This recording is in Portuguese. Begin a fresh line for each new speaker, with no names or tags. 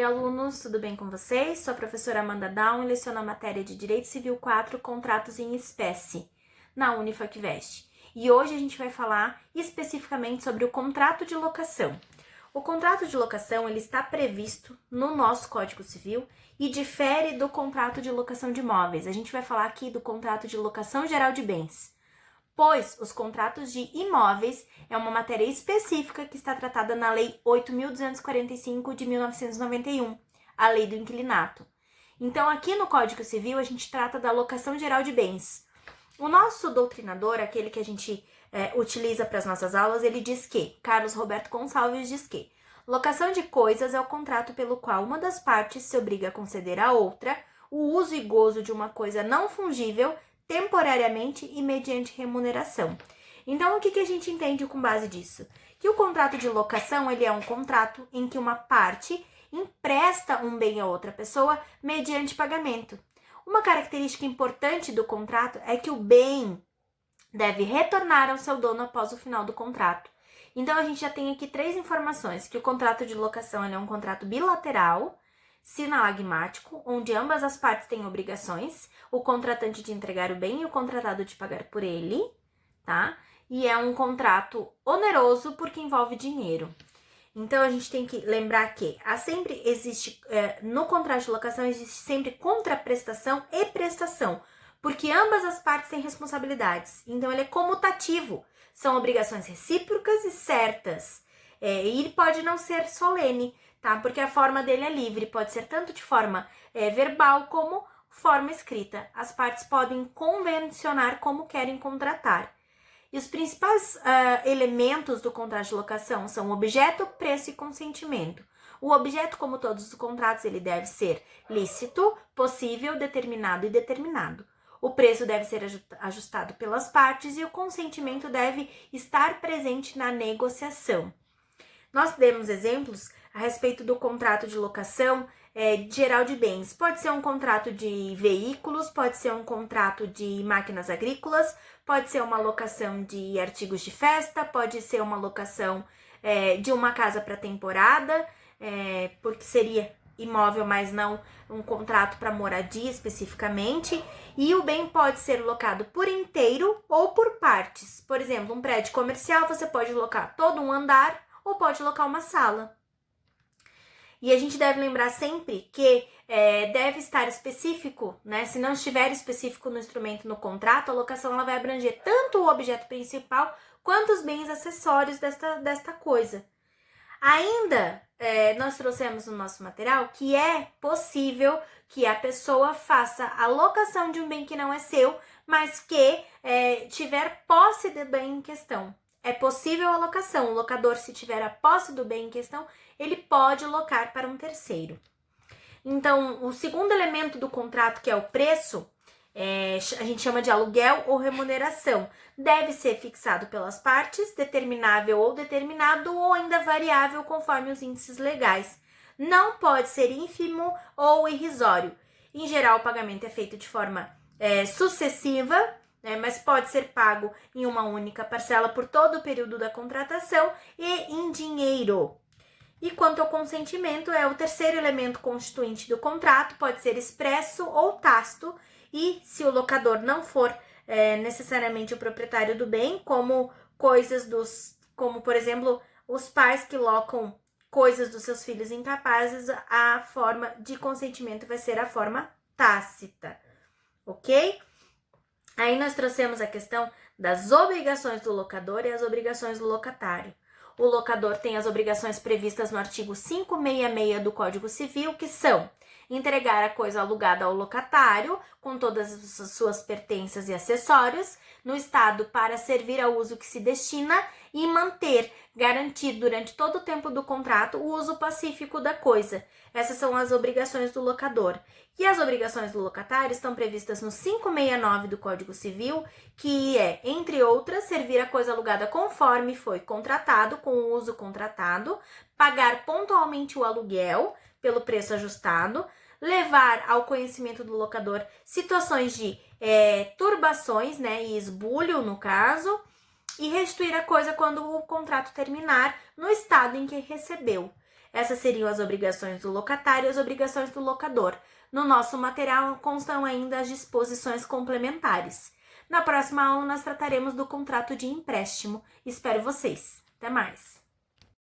alunos, tudo bem com vocês? Sou a professora Amanda Down e leciono a matéria de Direito Civil 4, Contratos em Espécie, na Unifacvest. E hoje a gente vai falar especificamente sobre o contrato de locação. O contrato de locação ele está previsto no nosso Código Civil e difere do contrato de locação de imóveis. A gente vai falar aqui do contrato de locação geral de bens, pois os contratos de imóveis é uma matéria específica que está tratada na Lei 8.245 de 1991, a Lei do Inquilinato. Então, aqui no Código Civil, a gente trata da locação geral de bens. O nosso doutrinador, aquele que a gente utiliza para as nossas aulas, ele diz que, Carlos Roberto Gonçalves diz que locação de coisas é o contrato pelo qual uma das partes se obriga a conceder à outra o uso e gozo de uma coisa não fungível temporariamente e mediante remuneração. Então, o que a gente entende com base disso? Que o contrato de locação, ele é um contrato em que uma parte empresta um bem a outra pessoa mediante pagamento. Uma característica importante do contrato é que o bem deve retornar ao seu dono após o final do contrato. Então, a gente já tem aqui 3 informações, que o contrato de locação ele é um contrato bilateral, sinalagmático, onde ambas as partes têm obrigações, o contratante de entregar o bem e o contratado de pagar por ele, tá? E é um contrato oneroso porque envolve dinheiro. Então, a gente tem que lembrar que sempre existe, no contrato de locação, existe sempre contraprestação e prestação, porque ambas as partes têm responsabilidades. Então, ele é comutativo, são obrigações recíprocas e certas. E ele pode não ser solene, tá? Porque a forma dele é livre, pode ser tanto de forma verbal como forma escrita. As partes podem convencionar como querem contratar. E os principais elementos do contrato de locação são objeto, preço e consentimento. O objeto, como todos os contratos, ele deve ser lícito, possível, determinado e determinado. O preço deve ser ajustado pelas partes e o consentimento deve estar presente na negociação. Nós demos exemplos a respeito do contrato de locação geral de bens. Pode ser um contrato de veículos, pode ser um contrato de máquinas agrícolas, pode ser uma locação de artigos de festa, pode ser uma locação de uma casa para temporada, porque seria imóvel, mas não um contrato para moradia especificamente. E o bem pode ser locado por inteiro ou por partes. Por exemplo, um prédio comercial, você pode locar todo um andar ou pode locar uma sala. E a gente deve lembrar sempre que deve estar específico, né? Se não estiver específico no instrumento, no contrato, a locação ela vai abranger tanto o objeto principal quanto os bens acessórios desta coisa. Ainda, nós trouxemos no nosso material que é possível que a pessoa faça a locação de um bem que não é seu, mas que tiver posse do bem em questão. É possível a locação. O locador, se tiver a posse do bem em questão, ele pode locar para um terceiro. Então, o segundo elemento do contrato, que é o preço, a gente chama de aluguel ou remuneração. Deve ser fixado pelas partes, determinável ou determinado, ou ainda variável conforme os índices legais. Não pode ser ínfimo ou irrisório. Em geral, o pagamento é feito de forma sucessiva, mas pode ser pago em uma única parcela por todo o período da contratação e em dinheiro. E quanto ao consentimento, é o terceiro elemento constituinte do contrato, pode ser expresso ou tácito, e se o locador não for necessariamente o proprietário do bem, como como por exemplo, os pais que locam coisas dos seus filhos incapazes, a forma de consentimento vai ser a forma tácita, ok? Aí nós trouxemos a questão das obrigações do locador e as obrigações do locatário. O locador tem as obrigações previstas no artigo 566 do Código Civil, que são entregar a coisa alugada ao locatário, com todas as suas pertenças e acessórios, no estado para servir ao uso que se destina e manter garantido durante todo o tempo do contrato o uso pacífico da coisa. Essas são as obrigações do locador. E as obrigações do locatário estão previstas no 569 do Código Civil, que é, entre outras, servir a coisa alugada conforme foi contratado, com o uso contratado, pagar pontualmente o aluguel pelo preço ajustado, levar ao conhecimento do locador situações de turbações, e esbulho, no caso, e restituir a coisa quando o contrato terminar no estado em que recebeu. Essas seriam as obrigações do locatário e as obrigações do locador. No nosso material constam ainda as disposições complementares. Na próxima aula nós trataremos do contrato de empréstimo. Espero vocês. Até mais!